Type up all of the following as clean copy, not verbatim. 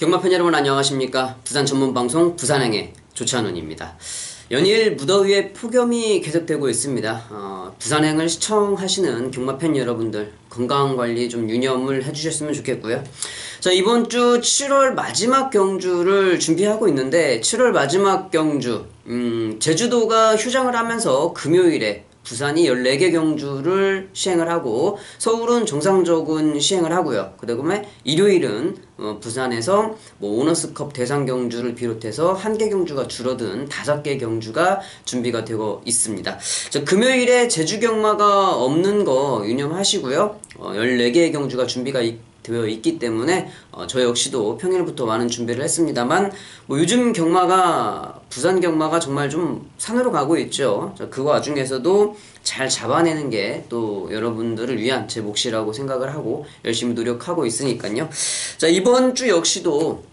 경마팬 여러분 안녕하십니까. 부산 전문방송 부산행의 조찬훈입니다. 연일 무더위에 폭염이 계속되고 있습니다. 부산행을 시청하시는 경마팬 여러분들 건강관리 좀 유념을 해주셨으면 좋겠고요. 자, 이번 주 7월 마지막 경주를 준비하고 있는데 7월 마지막 경주 제주도가 휴장을 하면서 금요일에 부산이 14개 경주를 시행을 하고 서울은 정상적인 시행을 하고요. 그 다음에 일요일은 부산에서 오너스컵 대상 경주를 비롯해서 1개 경주가 줄어든 5개 경주가 준비가 되고 있습니다. 자, 금요일에 제주 경마가 없는 거 유념하시고요. 14개의 경주가 준비가 되어 있기 때문에 저 역시도 평일부터 많은 준비를 했습니다만 요즘 경마가 부산 경마가 정말 좀 산으로 가고 있죠. 그 와중에서도 잘 잡아내는 게 또 여러분들을 위한 제 몫이라고 생각을 하고 열심히 노력하고 있으니까요. 자, 이번 주 역시도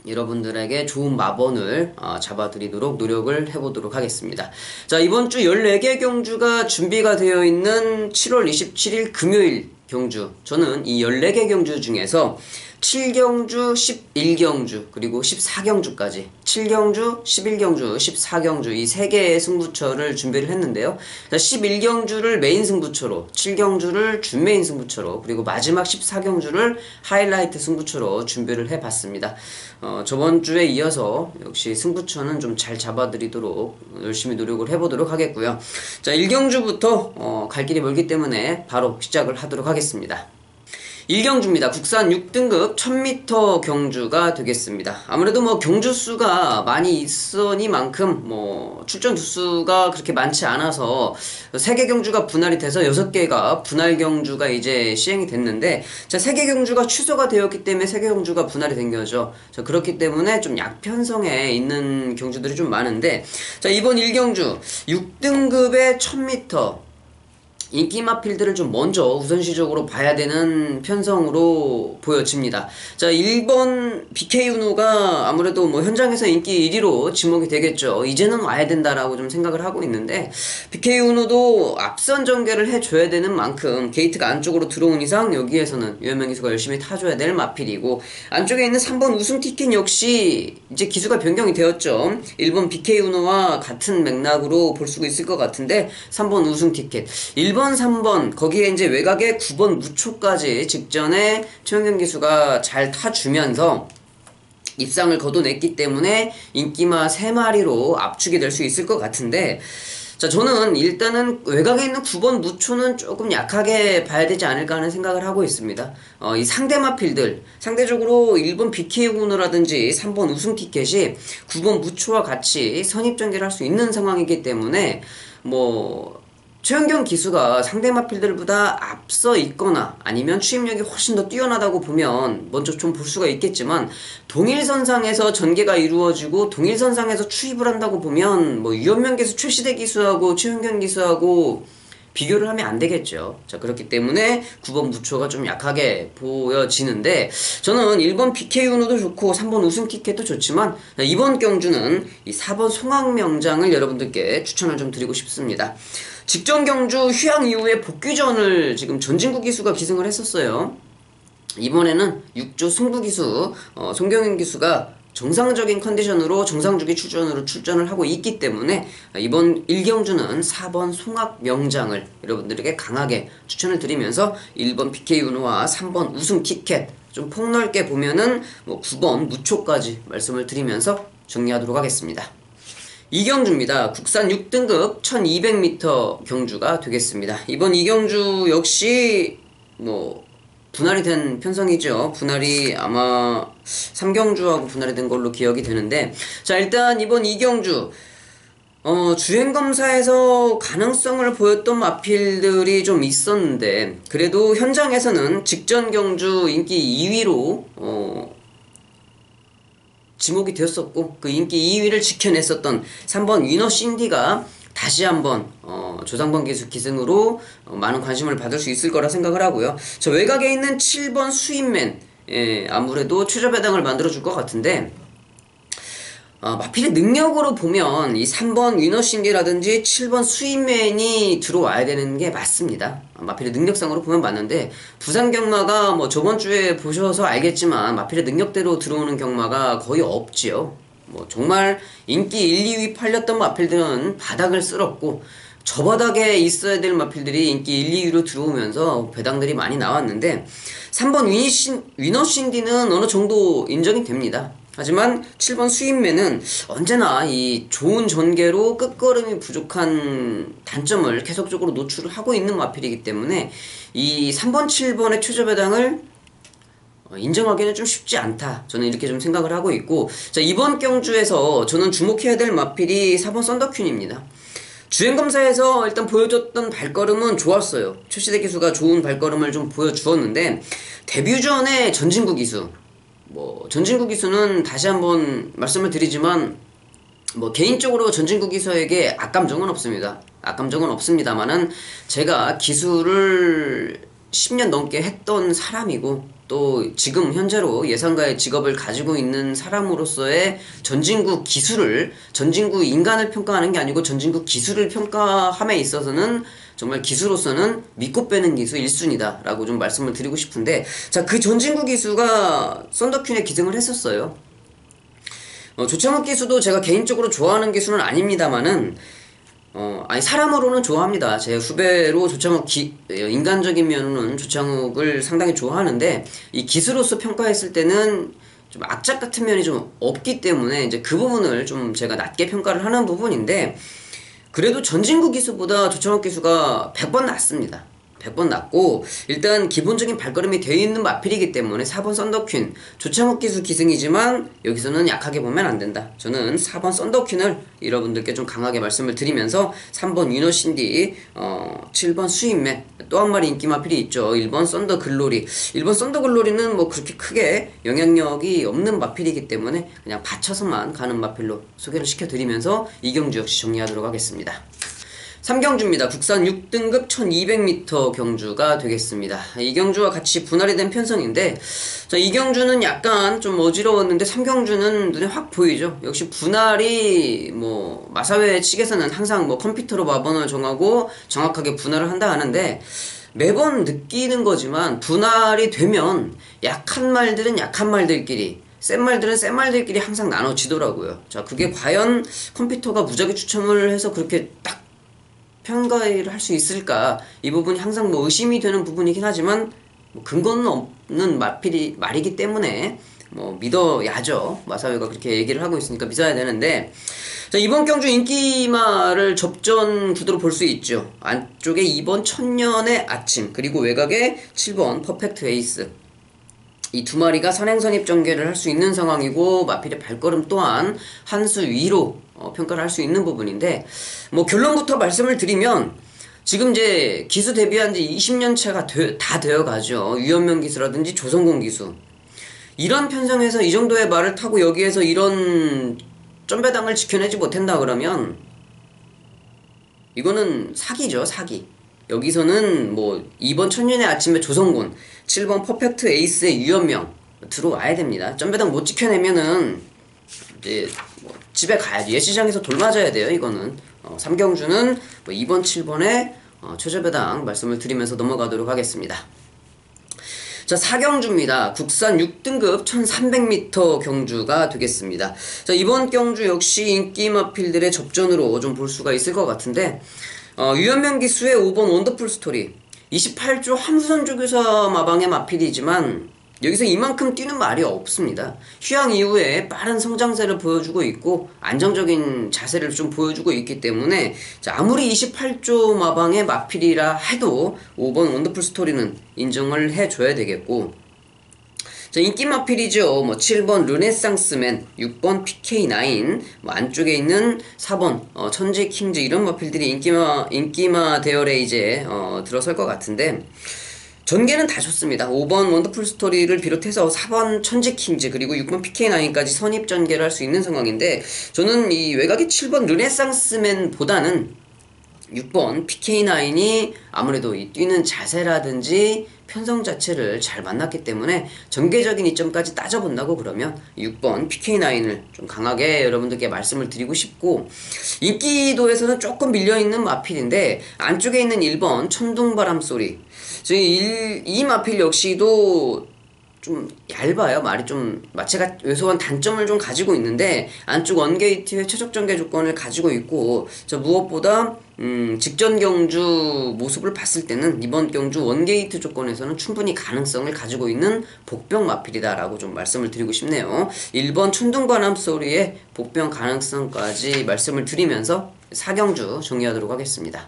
여러분들에게 좋은 마번을 잡아드리도록 노력을 해보도록 하겠습니다. 자, 이번 주 14개 경주가 준비가 되어 있는 7월 27일 금요일 경주, 저는 이 14개 경주 중에서 7경주, 11경주, 그리고 14경주까지 7경주, 11경주, 14경주 이 3개의 승부처를 준비를 했는데요. 11경주를 메인 승부처로, 7경주를 준메인 승부처로, 그리고 마지막 14경주를 하이라이트 승부처로 준비를 해봤습니다. 저번 주에 이어서 역시 승부처는 좀 잘 잡아드리도록 열심히 노력을 해보도록 하겠고요. 자, 1경주부터 갈 길이 멀기 때문에 바로 시작을 하도록 하겠습니다. 1경주입니다. 국산 6등급 1000m 경주가 되겠습니다. 아무래도 경주수가 많이 있으니만큼 출전 두수가 그렇게 많지 않아서 3개 경주가 분할이 돼서 6개가 분할 경주가 이제 시행이 됐는데, 자, 3개 경주가 취소가 되었기 때문에 3개 경주가 분할이 된 거죠. 자, 그렇기 때문에 좀 약편성에 있는 경주들이 좀 많은데, 자, 이번 1경주 6등급의 1000m 인기마 필드를 좀 먼저 우선시적으로 봐야 되는 편성으로 보여집니다. 자, 1번 BK윤호가 아무래도 현장에서 인기 1위로 지목이 되겠죠. 이제는 와야 된다라고 좀 생각을 하고 있는데, BK윤호도 앞선 전개를 해줘야 되는 만큼 게이트가 안쪽으로 들어온 이상 여기에서는 유현명 기수가 열심히 타줘야 될 마필이고, 안쪽에 있는 3번 우승 티켓 역시 이제 기수가 변경이 되었죠. 1번 BK윤호와 같은 맥락으로 볼 수 있을 것 같은데 3번 우승 티켓, 1번 3번 거기에 이제 외곽에 9번 무초까지 직전에 최영경 기수가 잘 타주면서 입상을 거둬냈기 때문에 인기마 3마리로 압축이 될 수 있을 것 같은데, 자, 저는 일단은 외곽에 있는 9번 무초는 조금 약하게 봐야 되지 않을까 하는 생각을 하고 있습니다. 이 상대 마필들, 상대적으로 1번 BK윤호라든지 3번 우승 티켓이 9번 무초와 같이 선입전개를 할 수 있는 상황이기 때문에 최현경 기수가 상대 마필들보다 앞서 있거나 아니면 추임력이 훨씬 더 뛰어나다고 보면 먼저 좀 볼 수가 있겠지만, 동일선상에서 전개가 이루어지고 동일선상에서 추입을 한다고 보면 유현명 기수, 최시대 기수하고 최현경 기수하고 비교를 하면 안 되겠죠. 자, 그렇기 때문에 9번 무초가 좀 약하게 보여지는데, 저는 1번 BK윤호도 좋고 3번 우승 티켓도 좋지만 이번 경주는 이 4번 송악명장을 여러분들께 추천을 좀 드리고 싶습니다. 직전 경주 휴양 이후에 복귀전을 지금 전진구 기수가 기승을 했었어요. 이번에는 6조 승부 기수 송경윤 기수가 정상적인 컨디션으로 정상주기 출전을 하고 있기 때문에 이번 1경주는 4번 송악명장을 여러분들에게 강하게 추천을 드리면서 1번 BK윤호와 3번 우승 티켓 좀 폭넓게 보면은 9번 무초까지 말씀을 드리면서 정리하도록 하겠습니다. 2경주입니다. 국산 6등급 1200m 경주가 되겠습니다. 이번 2경주 역시 분할이 된 편성이죠. 분할이 아마 3경주하고 분할이 된 걸로 기억이 되는데, 자, 일단 이번 2경주 주행검사에서 가능성을 보였던 마필들이 좀 있었는데, 그래도 현장에서는 직전 경주 인기 2위로 지목이 되었었고, 그 인기 2위를 지켜냈었던 3번 위너 신디가 다시 한번 조상범 기수 기승으로 많은 관심을 받을 수 있을 거라 생각을 하고요. 저 외곽에 있는 7번 수입맨, 아무래도 최저 배당을 만들어줄 것 같은데, 마필의 능력으로 보면 이 3번 위너신디라든지 7번 수입맨이 들어와야 되는 게 맞습니다. 마필의 능력상으로 보면 맞는데 부산 경마가 뭐 저번 주에 보셔서 알겠지만 마필의 능력대로 들어오는 경마가 거의 없지요. 뭐 정말 인기 1, 2위 팔렸던 마필들은 바닥을 쓸었고 저 바닥에 있어야 될 마필들이 인기 1, 2위로 들어오면서 배당들이 많이 나왔는데 3번 위너신디는 어느 정도 인정이 됩니다. 하지만 7번 수입맨은 언제나 이 좋은 전개로 끝걸음이 부족한 단점을 계속적으로 노출을 하고 있는 마필이기 때문에 이 3번, 7번의 최저 배당을 인정하기는 좀 쉽지 않다. 저는 이렇게 좀 생각을 하고 있고, 자, 이번 경주에서 저는 주목해야 될 마필이 4번 썬더퀸입니다. 주행검사에서 일단 보여줬던 발걸음은 좋았어요. 출시대 기수가 좋은 발걸음을 좀 보여주었는데, 데뷔 전에 전진구 기수, 전진구 기수는 다시 한번 말씀을 드리지만, 개인적으로 전진구 기수에게 악감정은 없습니다. 악감정은 없습니다만은, 제가 기수를 10년 넘게 했던 사람이고, 또 지금 현재로 예상가의 직업을 가지고 있는 사람으로서의 전진구 기수를, 전진구 인간을 평가하는 게 아니고 전진구 기수를 평가함에 있어서는 정말 기수로서는 믿고 빼는 기수 1순위다 라고 좀 말씀을 드리고 싶은데, 자, 그 전진구 기수가 썬더퀸에 기승을 했었어요. 조창욱 기수도 제가 개인적으로 좋아하는 기수는 아닙니다만은 아니 사람으로는 좋아합니다. 제 후배로 조창욱 인간적인 면으로는 조창욱을 상당히 좋아하는데 이 기수로서 평가했을 때는 좀 악착 같은 면이 좀 없기 때문에 이제 그 부분을 좀 제가 낮게 평가를 하는 부분인데, 그래도 전진구 기수보다 조창욱 기수가 100번 낫습니다. 100번 낫고 일단 기본적인 발걸음이 되어 있는 마필이기 때문에 4번 썬더퀸, 조창욱 기수 기승이지만 여기서는 약하게 보면 안 된다. 저는 4번 썬더퀸을 여러분들께 좀 강하게 말씀을 드리면서 3번 위너신디, 7번 수입맨, 또 한 마리 인기 마필이 있죠. 1번 썬더 글로리. 1번 썬더 글로리는 뭐 그렇게 크게 영향력이 없는 마필이기 때문에 그냥 받쳐서만 가는 마필로 소개를 시켜드리면서 이 경주 역시 정리하도록 하겠습니다. 3경주입니다. 국산 6등급 1200m 경주가 되겠습니다. 이 경주와 같이 분할이 된 편성인데, 자, 이 경주는 약간 좀 어지러웠는데 3경주는 눈에 확 보이죠. 역시 분할이 마사회 측에서는 항상 컴퓨터로 마번을 정하고 정확하게 분할을 한다 하는데, 매번 느끼는 거지만 분할이 되면 약한 말들은 약한 말들끼리, 센 말들은 센 말들끼리 항상 나눠지더라고요. 자, 그게 과연 컴퓨터가 무작위 추첨을 해서 그렇게 딱 평가를 할 수 있을까? 이 부분이 항상 의심이 되는 부분이긴 하지만 근거는 없는 말이기 때문에 믿어야죠. 마사회가 그렇게 얘기를 하고 있으니까 믿어야 되는데, 자, 이번 경주 인기마를 접전 구도로 볼 수 있죠. 안쪽에 2번 천년의 아침, 그리고 외곽에 7번 퍼펙트 에이스, 이 두 마리가 선행선입 전개를 할 수 있는 상황이고 마필의 발걸음 또한 한 수 위로 평가를 할 수 있는 부분인데, 결론부터 말씀을 드리면 지금 이제 기수 데뷔한 지 20년 차가 다 되어 가죠. 유현명 기수라든지 조성공 기수, 이런 편성에서 이 정도의 말을 타고 여기에서 이런 점배당을 지켜내지 못한다 그러면 이거는 사기죠, 사기. 여기서는 2번 천년의 아침에 조성곤, 7번 퍼펙트 에이스의 유현명 들어와야 됩니다. 점배당 못 지켜내면은 이제 집에 가야지. 예시장에서 돌 맞아야 돼요. 이거는 3경주는 2번 7번의 최저배당 말씀을 드리면서 넘어가도록 하겠습니다. 자, 4경주입니다. 국산 6등급 1300m 경주가 되겠습니다. 자, 이번 경주 역시 인기 마필들의 접전으로 좀 볼 수가 있을 것 같은데, 유현명 기수의 5번 원더풀 스토리, 28조 함수선 조교사 마방의 마필이지만 여기서 이만큼 뛰는 말이 없습니다. 휴양 이후에 빠른 성장세를 보여주고 있고 안정적인 자세를 좀 보여주고 있기 때문에, 자, 아무리 28조 마방의 마필이라 해도 5번 원더풀 스토리는 인정을 해줘야 되겠고, 자, 인기 마필이죠. 7번 르네상스맨, 6번 PK9, 안쪽에 있는 4번 천지 킹즈, 이런 마필들이 인기마 대열에 이제 들어설 것 같은데, 전개는 다 좋습니다. 5번 원더풀 스토리를 비롯해서 4번 천지 킹즈 그리고 6번 PK9까지 선입 전개를 할 수 있는 상황인데, 저는 이 외곽의 7번 르네상스맨보다는 6번 PK9이 아무래도 이 뛰는 자세라든지 편성 자체를 잘 만났기 때문에 전개적인 이점까지 따져본다고 그러면 6번 PK9을 좀 강하게 여러분들께 말씀을 드리고 싶고, 인기도에서는 조금 밀려있는 마필인데 안쪽에 있는 1번 천둥바람소리, 이 마필 역시도 좀 얇아요. 말이 좀 마체가 왜소한 단점을 좀 가지고 있는데 안쪽 원게이트의 최적 전개 조건을 가지고 있고, 무엇보다 직전 경주 모습을 봤을 때는 이번 경주 원게이트 조건에서는 충분히 가능성을 가지고 있는 복병 마필이다라고 좀 말씀을 드리고 싶네요. 1번 천둥바람 소리의 복병 가능성까지 말씀을 드리면서 4경주 정리하도록 하겠습니다.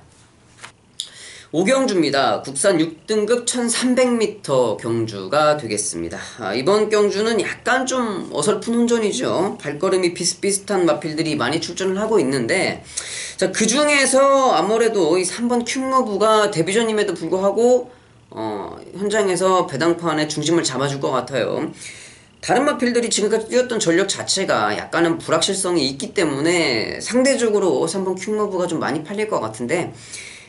5경주입니다. 국산 6등급 1300m 경주가 되겠습니다. 이번 경주는 약간 좀 어설픈 혼전이죠. 발걸음이 비슷비슷한 마필들이 많이 출전을 하고 있는데, 자, 그 중에서 아무래도 이 3번 킹러브가 데뷔전임에도 불구하고 현장에서 배당판의 중심을 잡아줄 것 같아요. 다른 마필들이 지금까지 뛰었던 전력 자체가 약간은 불확실성이 있기 때문에 상대적으로 3번 킹러브가 좀 많이 팔릴 것 같은데,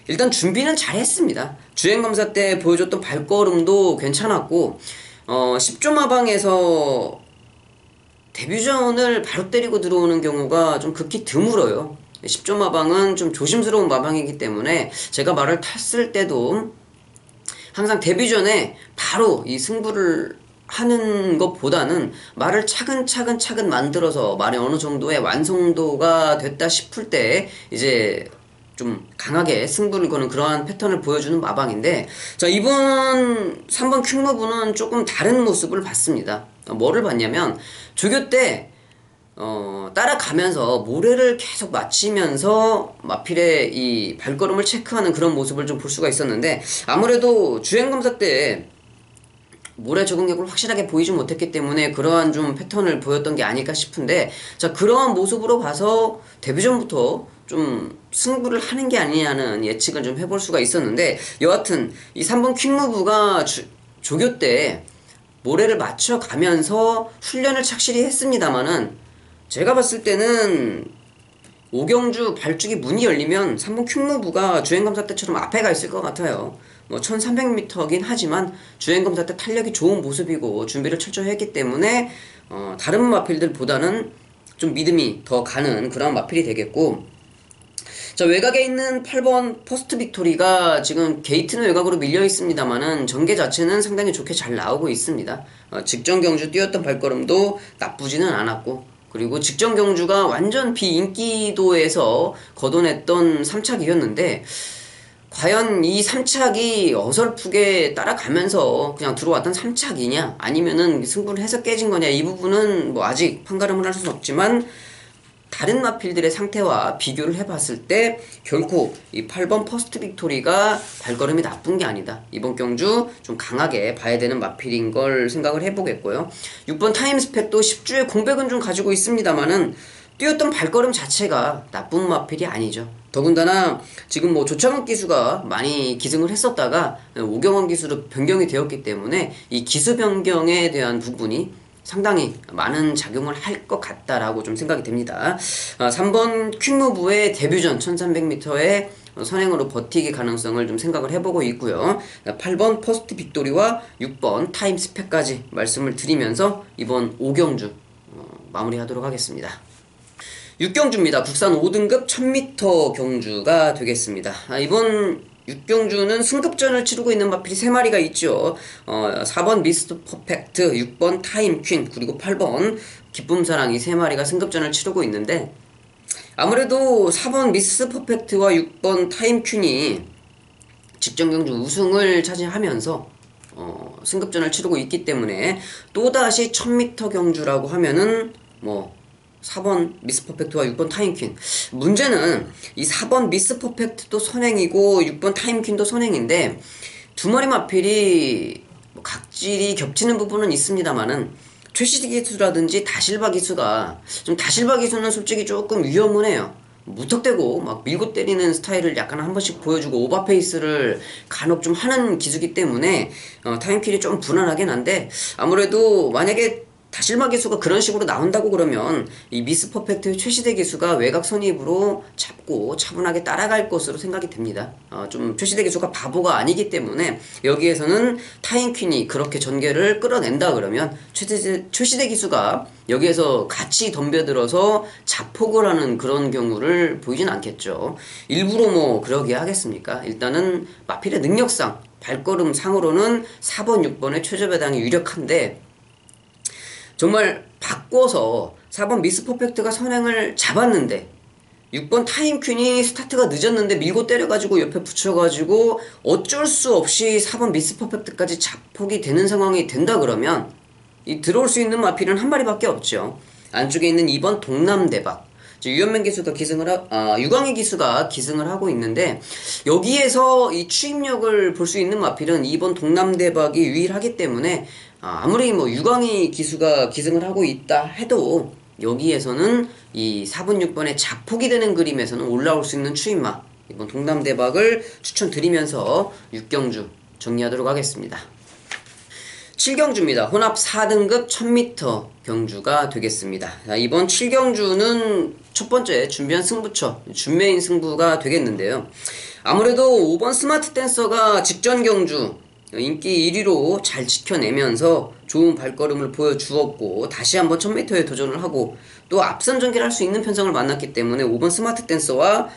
일단 준비는 잘 했습니다. 주행검사 때 보여줬던 발걸음도 괜찮았고, 10조 마방에서 데뷔전을 바로 때리고 들어오는 경우가 좀 극히 드물어요. 10조 마방은 좀 조심스러운 마방이기 때문에 제가 말을 탔을 때도 항상 데뷔전에 바로 이 승부를 하는 것보다는 말을 차근차근 만들어서 말이 어느 정도의 완성도가 됐다 싶을 때 이제 좀 강하게 승부를 거는 그러한 패턴을 보여주는 마방인데, 자, 이번 3번 킹러브는 조금 다른 모습을 봤습니다. 뭐를 봤냐면 조교 때 따라가면서 모래를 계속 맞추면서 마필의 이 발걸음을 체크하는 그런 모습을 좀 볼 수가 있었는데, 아무래도 주행검사 때 모래 적응력을 확실하게 보이지 못했기 때문에 그러한 좀 패턴을 보였던 게 아닐까 싶은데, 자, 그러한 모습으로 봐서 데뷔전부터 좀 승부를 하는 게 아니냐는 예측을 좀 해볼 수가 있었는데, 여하튼 이 3번 킹무브가 조교 때 모래를 맞춰가면서 훈련을 착실히 했습니다만은, 제가 봤을 때는 5경주 발주기 문이 열리면 3번 킹무브가 주행검사 때처럼 앞에 가 있을 것 같아요. 1300m긴 하지만 주행검사 때 탄력이 좋은 모습이고 준비를 철저히 했기 때문에 다른 마필들보다는 좀 믿음이 더 가는 그런 마필이 되겠고, 자, 외곽에 있는 8번 퍼스트 빅토리가 지금 게이트는 외곽으로 밀려 있습니다만은 전개 자체는 상당히 좋게 잘 나오고 있습니다. 직전 경주 뛰었던 발걸음도 나쁘지는 않았고, 그리고 직전 경주가 완전 비인기도에서 거둬냈던 3착이었는데 과연 이 3착이 어설프게 따라가면서 그냥 들어왔던 3착이냐 아니면은 승부를 해서 깨진 거냐, 이 부분은 뭐 아직 판가름을 할 수는 없지만 다른 마필들의 상태와 비교를 해봤을 때 결코 이 8번 퍼스트 빅토리가 발걸음이 나쁜 게 아니다. 이번 경주 좀 강하게 봐야 되는 마필인 걸 생각을 해보겠고요. 6번 타임스펙도 10주의 공백은 좀 가지고 있습니다만은 뛰었던 발걸음 자체가 나쁜 마필이 아니죠. 더군다나 지금 뭐 조창욱 기수가 많이 기승을 했었다가 오경원 기수로 변경이 되었기 때문에 이 기수 변경에 대한 부분이 상당히 많은 작용을 할 것 같다라고 좀 생각이 됩니다. 3번 퀵무브의 데뷔전 1300m의 선행으로 버티기 가능성을 좀 생각을 해보고 있고요. 8번 퍼스트 빅토리와 6번 타임 스펙까지 말씀을 드리면서 이번 5경주 마무리하도록 하겠습니다. 6경주입니다. 국산 5등급 1000m 경주가 되겠습니다. 이번 6경주는 승급전을 치르고 있는 마필이 3마리가 있죠. 4번 미스터 퍼펙트, 6번 타임 퀸, 그리고 8번 기쁨사랑이 3마리가 승급전을 치르고 있는데, 아무래도 4번 미스 퍼펙트와 6번 타임 퀸이 직전 경주 우승을 차지하면서 승급전을 치르고 있기 때문에 또다시 1000m 경주라고 하면은 뭐 4번 미스 퍼펙트와 6번 타임퀸. 문제는 이 4번 미스 퍼펙트도 선행이고 6번 타임퀸도 선행인데 두 마리 마필이 각질이 겹치는 부분은 있습니다만은 최시드 기수라든지 다실바 기수가 좀, 다실바 기수는 솔직히 조금 위험은 해요. 무턱대고 막 밀고 때리는 스타일을 약간 한 번씩 보여주고 오버페이스를 간혹 좀 하는 기수기 때문에 타임퀸이 좀 불안하긴 한데, 아무래도 만약에 다실마 기수가 그런 식으로 나온다고 그러면 이 미스 퍼펙트의 최시대 기수가 외곽 선입으로 잡고 차분하게 따라갈 것으로 생각이 됩니다. 좀 최시대 기수가 바보가 아니기 때문에 여기에서는 타임퀸이 그렇게 전개를 끌어낸다 그러면 최시대 기수가 여기에서 같이 덤벼들어서 자폭을 하는 그런 경우를 보이진 않겠죠. 일부러 뭐 그러게 하겠습니까? 일단은 마필의 능력상 발걸음 상으로는 4번, 6번의 최저 배당이 유력한데 정말 바꿔서 4번 미스 퍼펙트가 선행을 잡았는데 6번 타임퀸이 스타트가 늦었는데 밀고 때려가지고 옆에 붙여가지고 어쩔 수 없이 4번 미스 퍼펙트까지 자폭이 되는 상황이 된다 그러면 이 들어올 수 있는 마필은 한 마리밖에 없죠. 안쪽에 있는 2번 동남대박, 유현명 기수가 유광희 기수가 기승을 하고 있는데 여기에서 이 추임력을 볼 수 있는 마필은 2번 동남대박이 유일하기 때문에 아무리 뭐 유광희 기수가 기승을 하고 있다 해도 여기에서는 이 4번, 6번의 자폭이 되는 그림에서는 올라올 수 있는 추임마 이번 동남대박을 추천드리면서 6경주 정리하도록 하겠습니다. 7경주입니다. 혼합 4등급 1000m 경주가 되겠습니다. 자, 이번 7경주는 첫 번째 준비한 승부처, 준메인 승부가 되겠는데요. 아무래도 5번 스마트 댄서가 직전 경주 인기 1위로 잘 지켜내면서 좋은 발걸음을 보여주었고 다시 한번 1000m에 도전을 하고 또 앞선 전개를 할 수 있는 편성을 만났기 때문에 5번 스마트 댄서와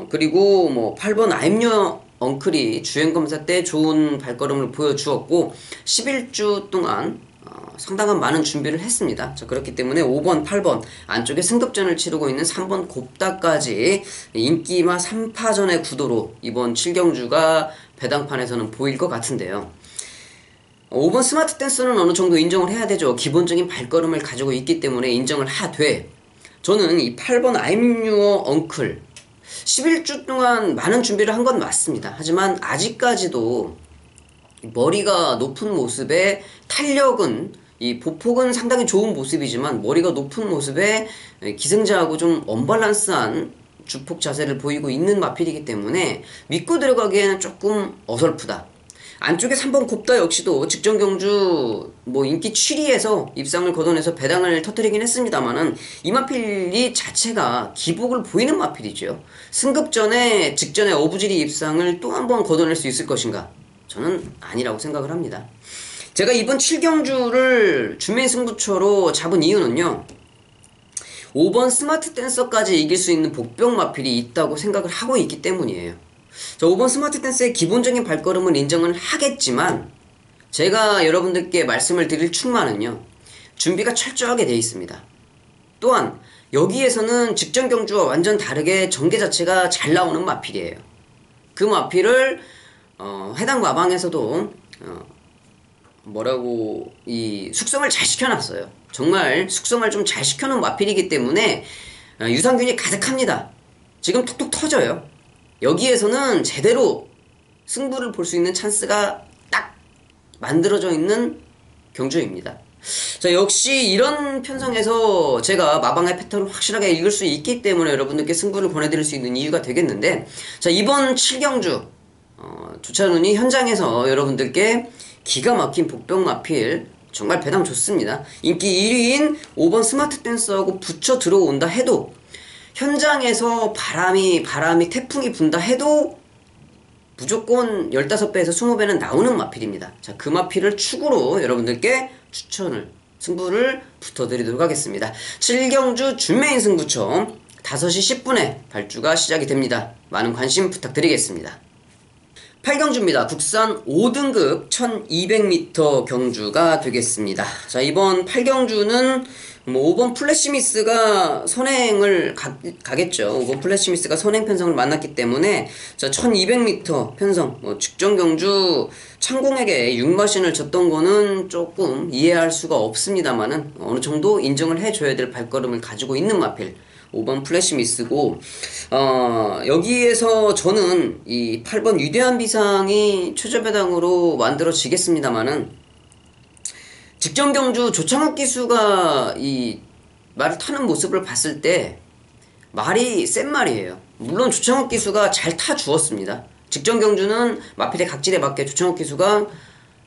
그리고 뭐 8번 아임녀 엉클이 주행검사 때 좋은 발걸음을 보여주었고 11주 동안 상당한 많은 준비를 했습니다. 자, 그렇기 때문에 5번, 8번 안쪽에 승급전을 치르고 있는 3번 곱다까지 인기마 3파전의 구도로 이번 7경주가 배당판에서는 보일 것 같은데요. 5번 스마트 댄스는 어느 정도 인정을 해야 되죠. 기본적인 발걸음을 가지고 있기 때문에 인정을 하되 저는 이 8번 I'm your uncle 11주 동안 많은 준비를 한 건 맞습니다. 하지만 아직까지도 머리가 높은 모습에 탄력은 이 보폭은 상당히 좋은 모습이지만 머리가 높은 모습에 기승자하고 좀 언밸런스한 주폭 자세를 보이고 있는 마필이기 때문에 믿고 들어가기에는 조금 어설프다. 안쪽에 3번 곱다 역시도 직전 경주 뭐 인기 7위에서 입상을 거둬내서 배당을 터뜨리긴 했습니다만은 이 마필이 자체가 기복을 보이는 마필이죠. 승급 전에 직전에 어부지리 입상을 또 한 번 거둬낼 수 있을 것인가? 저는 아니라고 생각을 합니다. 제가 이번 7경주를 준메인 승부처로 잡은 이유는요. 5번 스마트 댄서까지 이길 수 있는 복병 마필이 있다고 생각을 하고 있기 때문이에요. 자, 5번 스마트 댄스의 기본적인 발걸음은 인정을 하겠지만 제가 여러분들께 말씀을 드릴 충만은요. 준비가 철저하게 되어 있습니다. 또한 여기에서는 직전 경주와 완전 다르게 전개 자체가 잘 나오는 마필이에요. 그 마필을 해당 마방에서도 이 숙성을 잘 시켜놨어요. 정말 숙성을 좀 잘 시켜놓은 마필이기 때문에 유산균이 가득합니다. 지금 톡톡 터져요. 여기에서는 제대로 승부를 볼 수 있는 찬스가 딱 만들어져 있는 경주입니다. 자, 역시 이런 편성에서 제가 마방의 패턴을 확실하게 읽을 수 있기 때문에 여러분들께 승부를 보내드릴 수 있는 이유가 되겠는데, 자, 이번 7경주 조찬훈이 현장에서 여러분들께 기가 막힌 복병 마필 정말 배당 좋습니다. 인기 1위인 5번 스마트 댄서하고 붙여 들어온다 해도 현장에서 바람이 태풍이 분다 해도 무조건 15배에서 20배는 나오는 마필입니다. 자, 그 마필을 축으로 여러분들께 승부를 붙어드리도록 하겠습니다. 7경주 준메인 승부처 5시 10분에 발주가 시작이 됩니다. 많은 관심 부탁드리겠습니다. 8경주입니다. 국산 5등급 1200m 경주가 되겠습니다. 자, 이번 8경주는 5번 플래시미스가 선행을 가겠죠. 5번 플래시미스가 선행 편성을 만났기 때문에 자, 1200m 편성 직전 경주 창공에게 6마신을 졌던 거는 조금 이해할 수가 없습니다만은 어느 정도 인정을 해줘야 될 발걸음을 가지고 있는 마필 5번 플래시미스고 여기에서 저는 이 8번 위대한 비상이 최저배당으로 만들어지겠습니다만은 직전 경주 조창욱 기수가 이 말을 타는 모습을 봤을 때 말이 센 말이에요. 물론 조창욱 기수가 잘 타주었습니다. 직전 경주는 마필의 각질에 맞게 조창욱 기수가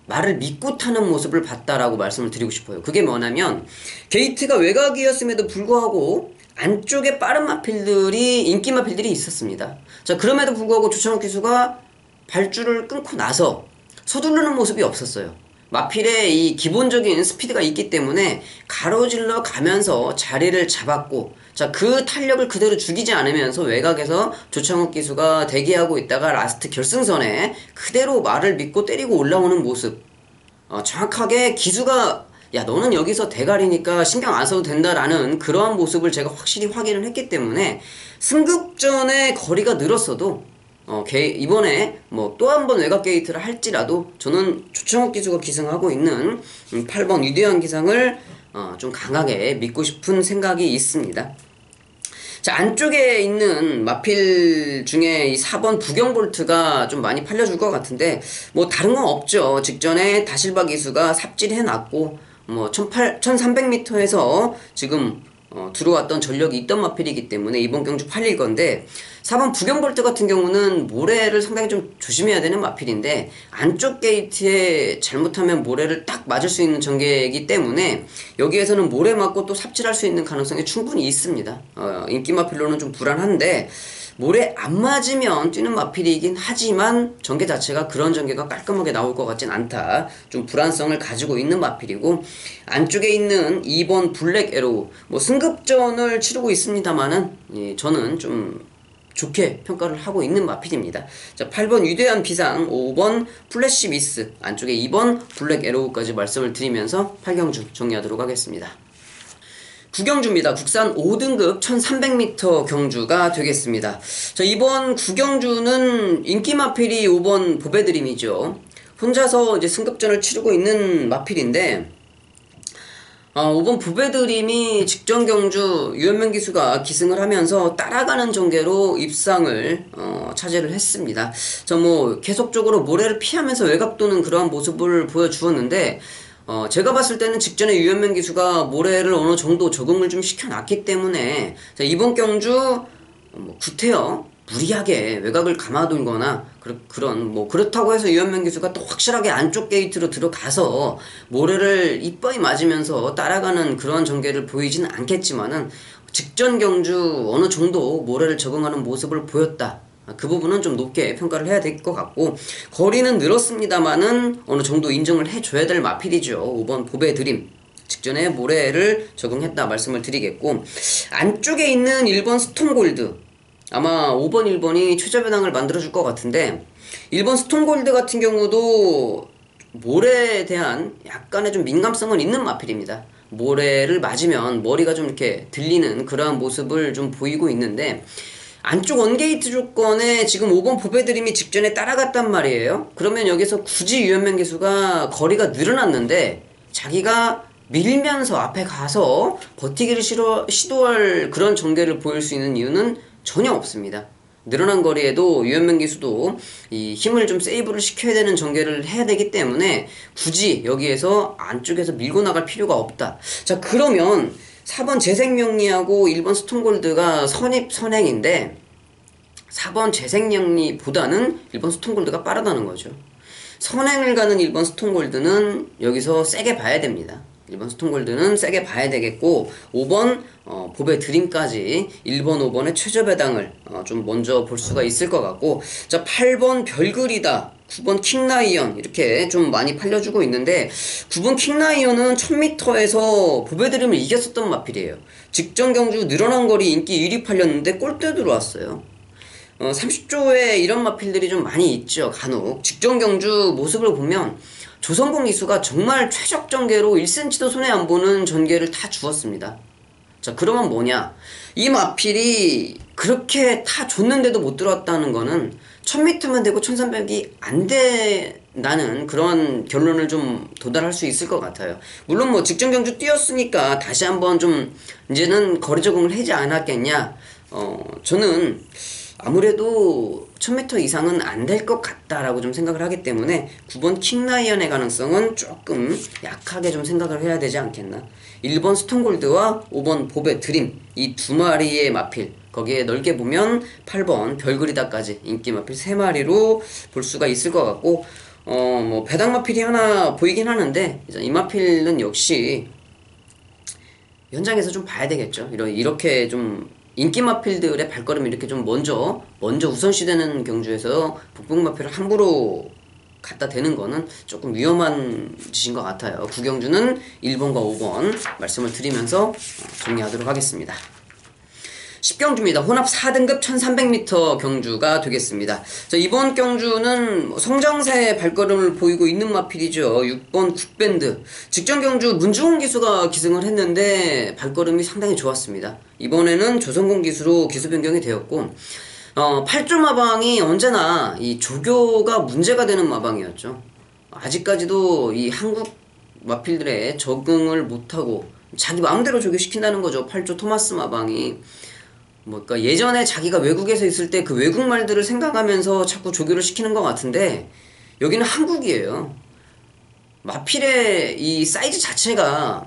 말을 믿고 타는 모습을 봤다라고 말씀을 드리고 싶어요. 그게 뭐냐면 게이트가 외곽이었음에도 불구하고 안쪽에 빠른 마필들이 인기 마필들이 있었습니다. 자, 그럼에도 불구하고 조찬욱 기수가 발줄을 끊고 나서 서두르는 모습이 없었어요. 마필의 이 기본적인 스피드가 있기 때문에 가로질러 가면서 자리를 잡았고, 자, 그 탄력을 그대로 죽이지 않으면서 외곽에서 조창욱 기수가 대기하고 있다가 라스트 결승선에 그대로 말을 믿고 때리고 올라오는 모습. 정확하게 기수가 야, 너는 여기서 대가리니까 신경 안 써도 된다라는 그러한 모습을 제가 확실히 확인을 했기 때문에 승급전의 거리가 늘었어도 이번에 뭐 또 한 번 외곽 게이트를 할지라도 저는 조창욱 기수가 기승하고 있는 8번 유대현 기상을 좀 강하게 믿고 싶은 생각이 있습니다. 자, 안쪽에 있는 마필 중에 이 4번 부경볼트가 좀 많이 팔려줄 것 같은데 뭐 다른 건 없죠. 직전에 다실바 기수가 삽질해놨고 뭐 1300m에서 지금 들어왔던 전력이 있던 마필이기 때문에 이번 경주 팔릴 건데 4번 부경볼트 같은 경우는 모래를 상당히 좀 조심해야 되는 마필인데 안쪽 게이트에 잘못하면 모래를 딱 맞을 수 있는 전개이기 때문에 여기에서는 모래 맞고 또 삽질할 수 있는 가능성이 충분히 있습니다. 인기 마필로는 좀 불안한데 모래 안 맞으면 뛰는 마필이긴 하지만 전개 자체가 그런 전개가 깔끔하게 나올 것 같진 않다. 좀 불안성을 가지고 있는 마필이고 안쪽에 있는 2번 블랙 에로우 뭐 승급전을 치르고 있습니다만은 저는 좀 좋게 평가를 하고 있는 마필입니다. 자, 8번 위대한 비상, 5번 플래시 미스, 안쪽에 2번 블랙 에로우까지 말씀을 드리면서 8경주 정리하도록 하겠습니다. 9경주입니다. 국산 5등급 1300m 경주가 되겠습니다. 자, 이번 9경주는 인기 마필이 5번 보배드림이죠. 혼자서 이제 승급전을 치르고 있는 마필인데 5번 보배드림이 직전 경주 유현명 기수가 기승을 하면서 따라가는 전개로 입상을 차지를 했습니다. 뭐 계속적으로 모래를 피하면서 외곽 도는 그러한 모습을 보여주었는데 제가 봤을 때는 직전에 유현명 기수가 모래를 어느 정도 적응을 좀 시켜놨기 때문에 이번 경주 구태여 무리하게 외곽을 감아둘거나 그렇다고 해서 유현명 기수가 또 확실하게 안쪽 게이트로 들어가서 모래를 이빠이 맞으면서 따라가는 그런 전개를 보이지는 않겠지만은 직전 경주 어느 정도 모래를 적응하는 모습을 보였다. 그 부분은 좀 높게 평가를 해야 될 것 같고 거리는 늘었습니다만은 어느 정도 인정을 해줘야 될 마필이죠. 5번 보배드림 직전에 모래를 적응했다 말씀을 드리겠고 안쪽에 있는 1번 스톤골드 아마 5번 1번이 최저배당을 만들어줄 것 같은데 1번 스톤골드 같은 경우도 모래에 대한 약간의 좀 민감성은 있는 마필입니다. 모래를 맞으면 머리가 좀 이렇게 들리는 그러한 모습을 좀 보이고 있는데 안쪽 원게이트 조건에 지금 5번 보배드림이 직전에 따라갔단 말이에요. 그러면 여기서 굳이 유현명 기수가 거리가 늘어났는데 자기가 밀면서 앞에 가서 버티기를 시도할 그런 전개를 보일 수 있는 이유는 전혀 없습니다. 늘어난 거리에도 유현명 기수도 이 힘을 좀 세이브를 시켜야 되는 전개를 해야 되기 때문에 굳이 여기에서 안쪽에서 밀고 나갈 필요가 없다. 자, 그러면 4번 재생명리하고 1번 스톤골드가 선행인데 4번 재생명리보다는 1번 스톤골드가 빠르다는 거죠. 선행을 가는 1번 스톤골드는 여기서 세게 봐야 됩니다. 1번 스톤골드는 세게 봐야 되겠고 5번 보배 드림까지 1번 5번의 최저배당을 좀 먼저 볼 수가 있을 것 같고 자 8번 별글이다 9번 킹라이언 이렇게 좀 많이 팔려주고 있는데 9번 킹라이언은 1000m에서 보배 드림을 이겼었던 마필이에요. 직전 경주 늘어난 거리 인기 1위 팔렸는데 골대 들어왔어요. 30조에 이런 마필들이 좀 많이 있죠. 간혹 직전 경주 모습을 보면 조성공 기수가 정말 최적 전개로 1cm도 손해 안 보는 전개를 다 주었습니다. 자, 그러면 뭐냐? 이 마필이 그렇게 다 줬는데도 못 들어왔다는 거는 1000m만 되고 1300이 안 된다는 그런 결론을 좀 도달할 수 있을 것 같아요. 물론 뭐 직전 경주 뛰었으니까 다시 한번 좀 이제는 거리 적응을 하지 않았겠냐? 저는 아무래도 1000m 이상은 안 될 것 같다라고 좀 생각을 하기 때문에 9번 킹라이언의 가능성은 조금 약하게 좀 생각을 해야 되지 않겠나. 1번 스톤골드와 5번 보배 드림 이 두 마리의 마필 거기에 넓게 보면 8번 별그리다까지 인기 마필 3마리로 볼 수가 있을 것 같고 뭐 배당 마필이 하나 보이긴 하는데 이 마필은 역시 현장에서 좀 봐야 되겠죠. 이렇게 좀 인기 마필들의 발걸음이 이렇게 좀 먼저 우선시되는 경주에서 복병 마필을 함부로 갖다 대는 거는 조금 위험한 짓인 것 같아요. 구경주는 1번과 5번 말씀을 드리면서 정리하도록 하겠습니다. 10경주입니다. 혼합 4등급 1300m 경주가 되겠습니다. 자, 이번 경주는 성장세 발걸음을 보이고 있는 마필이죠. 6번 굿밴드. 직전 경주 문중훈 기수가 기승을 했는데 발걸음이 상당히 좋았습니다. 이번에는 조성공 기수로 기수 변경이 되었고 8조 마방이 언제나 이 조교가 문제가 되는 마방이었죠. 아직까지도 이 한국 마필들의 적응을 못하고 자기 마음대로 조교시킨다는 거죠. 8조 토마스 마방이. 그러니까 예전에 자기가 외국에서 있을 때 그 외국 말들을 생각하면서 자꾸 조교를 시키는 것 같은데 여기는 한국이에요. 마필의 이 사이즈 자체가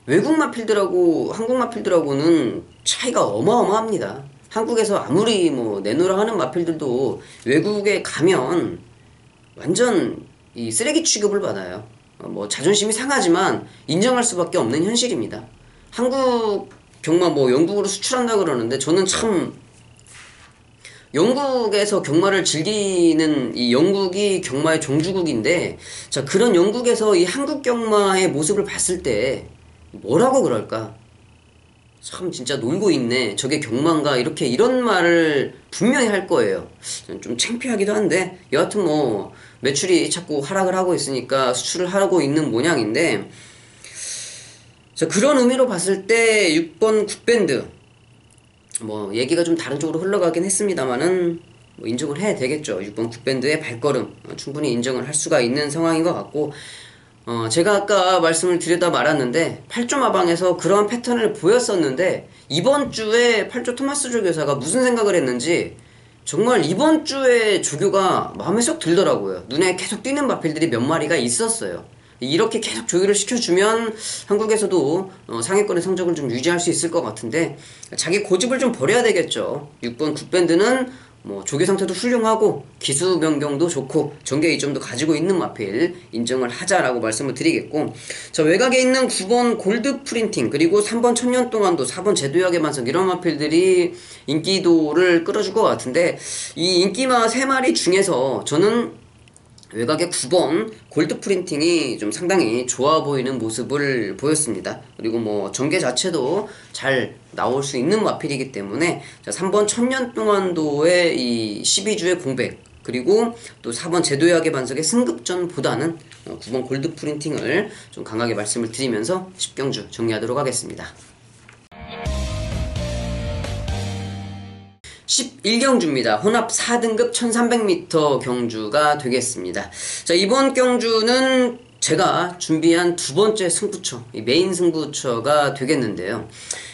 외국 마필들하고 한국 마필들하고는 차이가 어마어마합니다. 한국에서 아무리 뭐 내놓으라 하는 마필들도 외국에 가면 완전 이 쓰레기 취급을 받아요. 뭐 자존심이 상하지만 인정할 수밖에 없는 현실입니다. 한국 경마 뭐 영국으로 수출한다 그러는데 저는 참 영국에서 경마를 즐기는 이 영국이 경마의 종주국인데 자 그런 영국에서 이 한국 경마의 모습을 봤을 때 뭐라고 그럴까? 참 진짜 놀고 있네. 저게 경마인가? 이런 말을 분명히 할 거예요. 좀 창피하기도 한데 여하튼 뭐 매출이 자꾸 하락을 하고 있으니까 수출을 하고 있는 모양인데 자, 그런 의미로 봤을 때 6번 굿밴드 뭐 얘기가 좀 다른 쪽으로 흘러가긴 했습니다만은 뭐 인정을 해야 되겠죠. 6번 굿밴드의 발걸음 충분히 인정을 할 수가 있는 상황인 것 같고 제가 아까 말씀을 드리다 말았는데 8조 마방에서 그러한 패턴을 보였었는데 이번 주에 8조 토마스 조교사가 무슨 생각을 했는지 정말 이번 주에 조교가 마음에 쏙 들더라고요. 눈에 계속 띄는 마필들이 몇 마리가 있었어요. 이렇게 계속 조교를 시켜주면 한국에서도 상위권의 성적을 좀 유지할 수 있을 것 같은데 자기 고집을 좀 버려야 되겠죠. 6번 굿밴드는 뭐 조교 상태도 훌륭하고 기수 변경도 좋고 전개 이점도 가지고 있는 마필 인정을 하자라고 말씀을 드리겠고 자 외곽에 있는 9번 골드 프린팅 그리고 3번 천년 동안도 4번 제도약의 반석 이런 마필들이 인기도를 끌어줄 것 같은데 이 인기마 3마리 중에서 저는 외곽의 9번 골드 프린팅이 좀 상당히 좋아 보이는 모습을 보였습니다. 그리고 뭐 전개 자체도 잘 나올 수 있는 마필이기 때문에 자 3번 천년 동안도의 이 12주의 공백 그리고 또 4번 제도약의 반석의 승급전보다는 9번 골드 프린팅을 좀 강하게 말씀을 드리면서 10경주 정리하도록 하겠습니다. 11경주입니다. 혼합 4등급 1300m 경주가 되겠습니다. 자, 이번 경주는 제가 준비한 두 번째 승부처, 메인 승부처가 되겠는데요.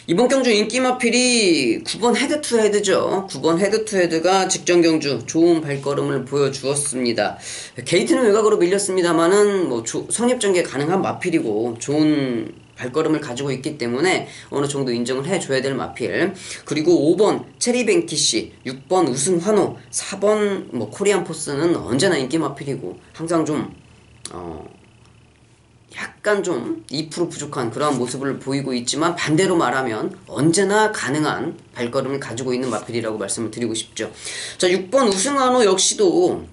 이번 경주 인기 마필이 9번 헤드 투 헤드죠. 9번 헤드 투 헤드가 직전 경주 좋은 발걸음을 보여주었습니다. 게이트는 외곽으로 밀렸습니다만은 뭐 성립전개 가능한 마필이고 좋은 발걸음을 가지고 있기 때문에 어느 정도 인정을 해줘야 될 마필. 그리고 5번 체리뱅키씨, 6번 우승환호, 4번 뭐 코리안 포스는 언제나 인기 마필이고 항상 좀 약간 좀 2% 부족한 그러한 모습을 보이고 있지만 반대로 말하면 언제나 가능한 발걸음을 가지고 있는 마필이라고 말씀을 드리고 싶죠. 자, 6번 우승환호 역시도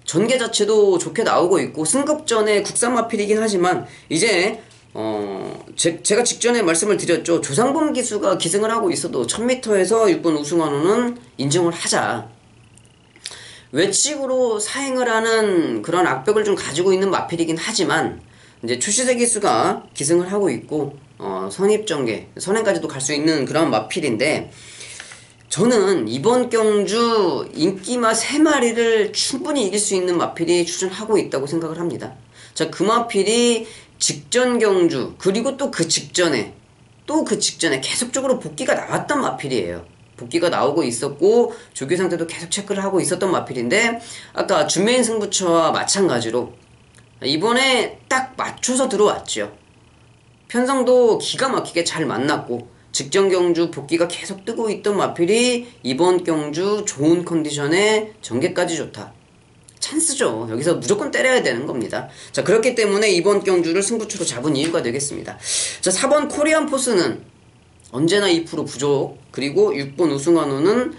전개 자체도 좋게 나오고 있고 승급전에 국산 마필이긴 하지만 이제 제가 직전에 말씀을 드렸죠. 조상범 기수가 기승을 하고 있어도 1000m에서 6번 우승환호는 인정을 하자. 외측으로 사행을 하는 그런 악벽을 좀 가지고 있는 마필이긴 하지만 이제 추시세 기수가 기승을 하고 있고 선입전개, 선행까지도 갈 수 있는 그런 마필인데 저는 이번 경주 인기마 3마리를 충분히 이길 수 있는 마필이 추천하고 있다고 생각을 합니다. 자, 그 마필이 직전 경주 그리고 또 그 직전에 계속적으로 복귀가 나왔던 마필이에요. 복귀가 나오고 있었고 조교 상태도 계속 체크를 하고 있었던 마필인데 아까 준메인 승부처와 마찬가지로 이번에 딱 맞춰서 들어왔죠. 편성도 기가 막히게 잘 만났고 직전 경주 복귀가 계속 뜨고 있던 마필이 이번 경주 좋은 컨디션에 전개까지 좋다. 찬스죠. 여기서 무조건 때려야 되는 겁니다. 자, 그렇기 때문에 이번 경주를 승부처로 잡은 이유가 되겠습니다. 자, 4번 코리안 포스는 언제나 2% 부족, 그리고 6번 우승환호는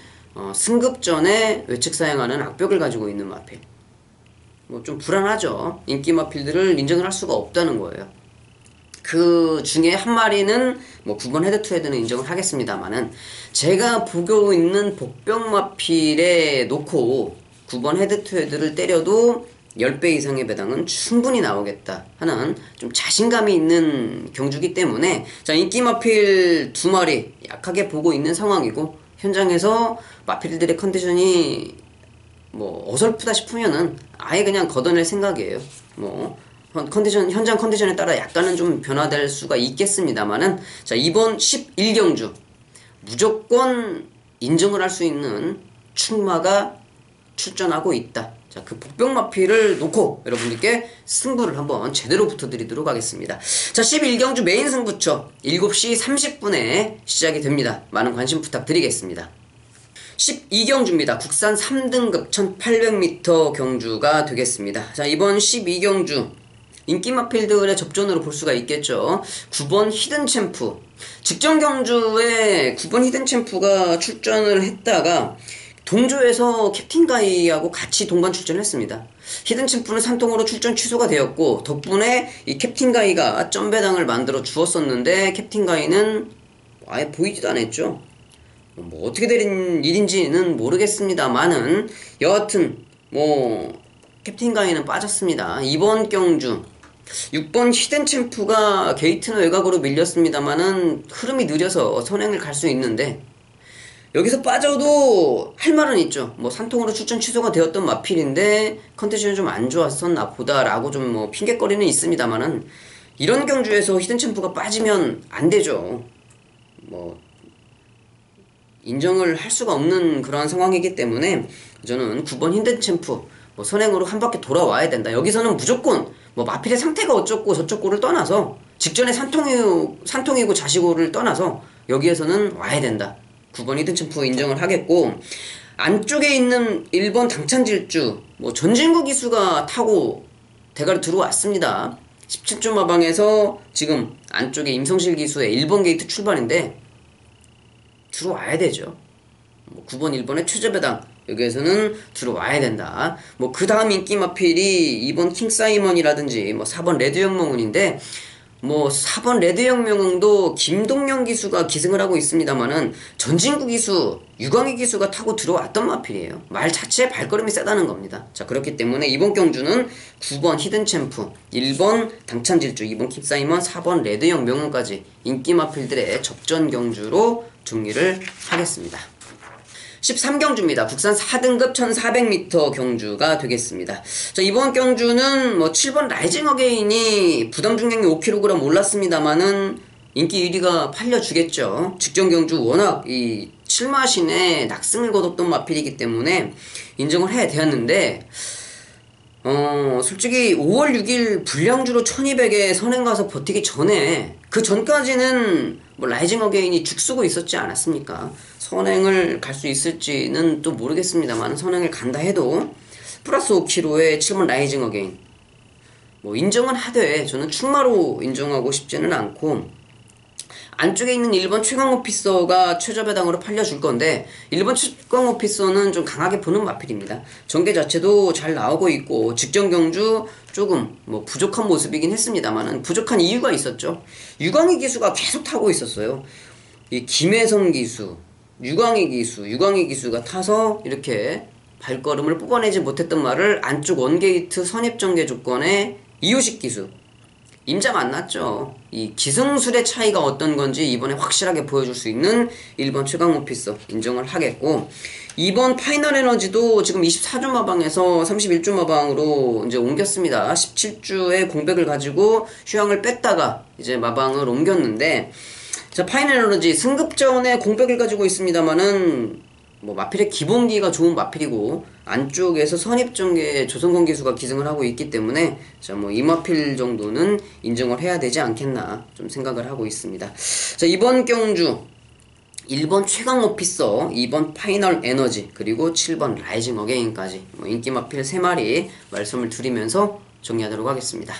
승급전에 외측 사용하는 악벽을 가지고 있는 마필. 뭐 좀 불안하죠. 인기 마필들을 인정을 할 수가 없다는 거예요. 그 중에 한 마리는 뭐 9번 헤드 투 헤드는 인정을 하겠습니다만은, 제가 보고 있는 복병 마필에 놓고 9번 헤드 투 헤드를 때려도 10배 이상의 배당은 충분히 나오겠다 하는 좀 자신감이 있는 경주기 때문에, 자, 인기 마필 2마리 약하게 보고 있는 상황이고, 현장에서 마필들의 컨디션이 뭐 어설프다 싶으면은 아예 그냥 걷어낼 생각이에요. 뭐 현장 컨디션에 따라 약간은 좀 변화될 수가 있겠습니다만은, 자, 이번 11경주 무조건 인정을 할 수 있는 충마가 출전하고 있다. 자, 그 복병마피를 놓고 여러분들께 승부를 한번 제대로 붙어드리도록 하겠습니다. 자, 11경주 메인 승부처 7시 30분에 시작이 됩니다. 많은 관심 부탁드리겠습니다. 12경주입니다. 국산 3등급 1800m 경주가 되겠습니다. 자, 이번 12경주 인기 마필들의 접전으로 볼 수가 있겠죠. 9번 히든 챔프. 직전 경주에 9번 히든 챔프가 출전을 했다가 동조에서 캡틴 가이하고 같이 동반 출전을 했습니다. 히든 챔프는 산통으로 출전 취소가 되었고, 덕분에 이 캡틴 가이가 점배당을 만들어 주었었는데, 캡틴 가이는 아예 보이지도 않았죠. 뭐 어떻게 된 일인지는 모르겠습니다만은, 여하튼 뭐 캡틴 가이는 빠졌습니다. 이번 경주 6번 히든 챔프가 게이트는 외곽으로 밀렸습니다만은 흐름이 느려서 선행을 갈 수 있는데, 여기서 빠져도 할 말은 있죠. 뭐 산통으로 출전 취소가 되었던 마필인데 컨디션이 좀 안 좋았었나 보다라고 좀 뭐 핑계거리는 있습니다만은, 이런 경주에서 히든 챔프가 빠지면 안 되죠. 뭐 인정을 할 수가 없는 그러한 상황이기 때문에 저는 9번 히든 챔프 뭐 선행으로 한 바퀴 돌아와야 된다. 여기서는 무조건 뭐 마필의 상태가 어쩌고 저쩌고를 떠나서, 직전에 산통이고 자시고를 떠나서 여기에서는 와야 된다. 9번 히든 챔프 인정을 하겠고, 안쪽에 있는 1번 당찬질주, 뭐 전진구 기수가 타고 대가로 들어왔습니다. 17조 마방에서 지금 안쪽에 임성실 기수의 1번 게이트 출발인데 들어와야 되죠. 뭐 9번 1번의 최저배당 여기에서는 들어와야 된다. 뭐 그 다음 인기 마필이 2번 킹사이먼이라든지 뭐 4번 레드영몽운인데, 뭐 4번 레드영명도 김동영 기수가 기승을 하고 있습니다만은 전진구 기수, 유광희 기수가 타고 들어왔던 마필이에요. 말 자체에 발걸음이 세다는 겁니다. 자, 그렇기 때문에 이번 경주는 9번 히든 챔프, 1번 당찬질주, 2번 킵사이먼, 4번 레드영명운까지 인기 마필들의 접전 경주로 정리를 하겠습니다. 13경주입니다. 국산 4등급 1400m 경주가 되겠습니다. 자, 이번 경주는 뭐 7번 라이징 어게인이 부담 중량이 5kg 올랐습니다만은 인기 1위가 팔려주겠죠. 직전 경주 워낙 이 7마신에 낙승을 거뒀던 마필이기 때문에 인정을 해야 되었는데, 솔직히 5월 6일 불량주로 1200에 선행 가서 버티기 전에, 그 전까지는 뭐 라이징 어게인이 죽쓰고 있었지 않았습니까? 선행을 갈 수 있을지는 또 모르겠습니다만, 선행을 간다 해도 플러스 5kg에 7번 라이징 어게인 뭐 인정은 하되 저는 충마로 인정하고 싶지는 않고, 안쪽에 있는 1번 최강 오피서가 최저배당으로 팔려줄 건데, 1번 최강 오피서는 좀 강하게 보는 마필입니다. 전개 자체도 잘 나오고 있고, 직전 경주 조금 뭐 부족한 모습이긴 했습니다만은 부족한 이유가 있었죠. 유광희 기수가 계속 타고 있었어요. 이 김혜성 기수, 유광희 기수가 타서 이렇게 발걸음을 뽑아내지 못했던 말을 안쪽 원게이트 선입전개 조건에 이효식 기수, 임자가 안 났죠. 이 기승술의 차이가 어떤 건지 이번에 확실하게 보여줄 수 있는 1번 최강 오피서 인정을 하겠고, 2번 파이널 에너지도 지금 24조 마방에서 31조 마방으로 이제 옮겼습니다. 17주의 공백을 가지고 휴양을 뺐다가 이제 마방을 옮겼는데, 자, 파이널 에너지 승급전에 공백을 가지고 있습니다만은 뭐 마필의 기본기가 좋은 마필이고, 안쪽에서 선입전개에 조선권 기수가 기승을 하고 있기 때문에 자, 뭐 이 마필 정도는 인정을 해야 되지 않겠나 좀 생각을 하고 있습니다. 자, 이번 경주 1번 최강 오피서, 2번 파이널 에너지, 그리고 7번 라이징 어게인까지 인기 마필 3마리 말씀을 드리면서 정리하도록 하겠습니다.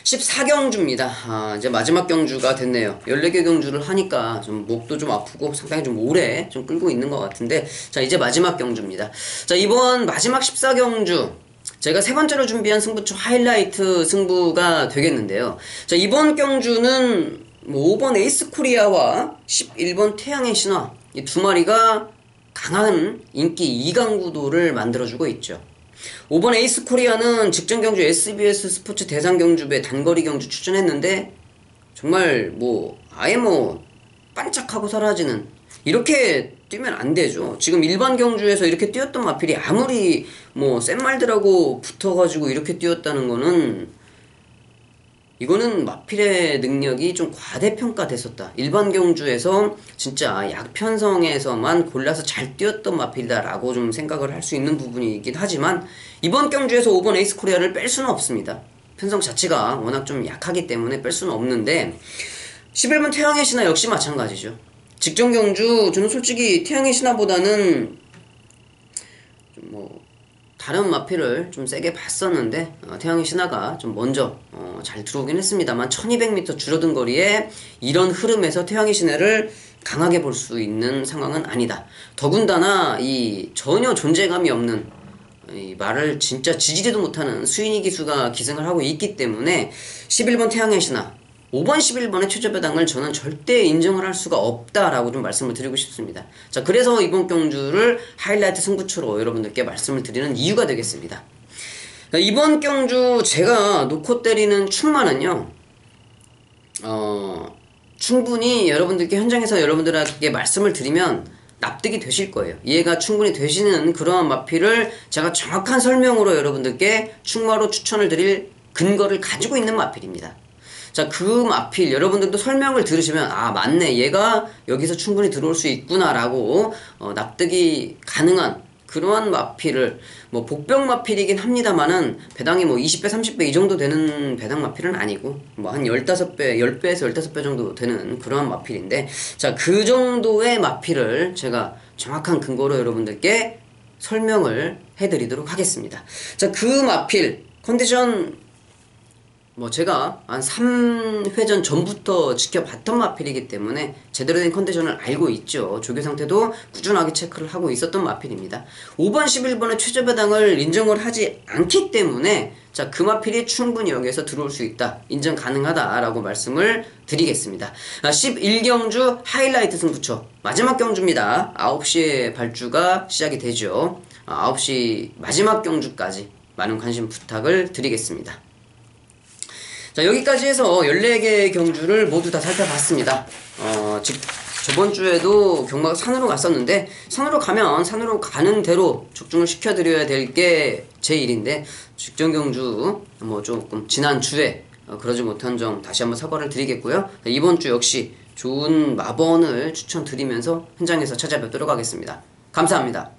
14경주입니다. 이제 마지막 경주가 됐네요. 14개 경주를 하니까 좀 목도 좀 아프고 상당히 좀 오래 좀 끌고 있는 것 같은데, 자, 이제 마지막 경주입니다. 자, 이번 마지막 14경주 제가 세 번째로 준비한 승부처 하이라이트 승부가 되겠는데요. 자, 이번 경주는 5번 에이스 코리아와 11번 태양의 신화, 이 두 마리가 강한 인기 2강 구도를 만들어주고 있죠. 5번 에이스 코리아는 직전 경주 SBS 스포츠 대상 경주배 단거리 경주 출전했는데 정말 아예 반짝하고 사라지는, 이렇게 뛰면 안 되죠. 지금 일반 경주에서 이렇게 뛰었던 마필이 아무리 센 말들하고 붙어가지고 이렇게 뛰었다는 거는, 이거는 마필의 능력이 좀 과대평가됐었다. 일반 경주에서 진짜 약편성에서만 골라서 잘 뛰었던 마필이다라고 좀 생각을 할 수 있는 부분이긴 하지만, 이번 경주에서 5번 에이스 코리아를 뺄 수는 없습니다. 편성 자체가 워낙 좀 약하기 때문에 뺄 수는 없는데, 11번 태양의 신화 역시 마찬가지죠. 직전 경주 저는 솔직히 태양의 신화보다는 좀 다른 마필을 좀 세게 봤었는데, 태양의 신화가 좀 먼저 잘 들어오긴 했습니다만 1200m 줄어든 거리에 이런 흐름에서 태양의 신화를 강하게 볼 수 있는 상황은 아니다. 더군다나 이 전혀 존재감이 없는, 이 말을 진짜 지지리도 못하는 수인이 기수가 기승을 하고 있기 때문에 11번 태양의 신화, 5번 11번의 최저배당을 저는 절대 인정을 할 수가 없다라고 좀 말씀을 드리고 싶습니다. 자, 그래서 이번 경주를 하이라이트 승부처로 여러분들께 말씀을 드리는 이유가 되겠습니다. 자, 이번 경주 제가 놓고 때리는 충만은요, 충분히 여러분들께 현장에서 여러분들에게 말씀을 드리면 납득이 되실 거예요. 이해가 충분히 되시는 그러한 마필을 제가 정확한 설명으로 여러분들께 충마로 추천을 드릴 근거를 가지고 있는 마필입니다. 자, 그 마필 여러분들도 설명을 들으시면 맞네, 얘가 여기서 충분히 들어올 수 있구나 라고 납득이 가능한 그러한 마필을, 복병 마필이긴 합니다만은 배당이 20배 30배 이 정도 되는 배당 마필은 아니고 한 15배 10배에서 15배 정도 되는 그러한 마필인데, 자, 그 정도의 마필을 제가 정확한 근거로 여러분들께 설명을 해드리도록 하겠습니다. 자, 그 마필 컨디션 제가 한 3회전 전부터 지켜봤던 마필이기 때문에 제대로 된 컨디션을 알고 있죠. 조교 상태도 꾸준하게 체크를 하고 있었던 마필입니다. 5번 11번의 최저 배당을 인정을 하지 않기 때문에, 자, 그 마필이 충분히 여기에서 들어올 수 있다, 인정 가능하다라고 말씀을 드리겠습니다. 11경주 하이라이트 승부처 마지막 경주입니다. 9시에 발주가 시작이 되죠. 9시 마지막 경주까지 많은 관심 부탁을 드리겠습니다. 자, 여기까지 해서 14개의 경주를 모두 다 살펴봤습니다. 저번 주에도 경마가 산으로 갔었는데, 산으로 가면 산으로 가는 대로 적중을 시켜드려야 될 게 제 일인데, 직전 경주 조금 지난 주에 그러지 못한 점 다시 한번 사과를 드리겠고요. 이번 주 역시 좋은 마번을 추천드리면서 현장에서 찾아뵙도록 하겠습니다. 감사합니다.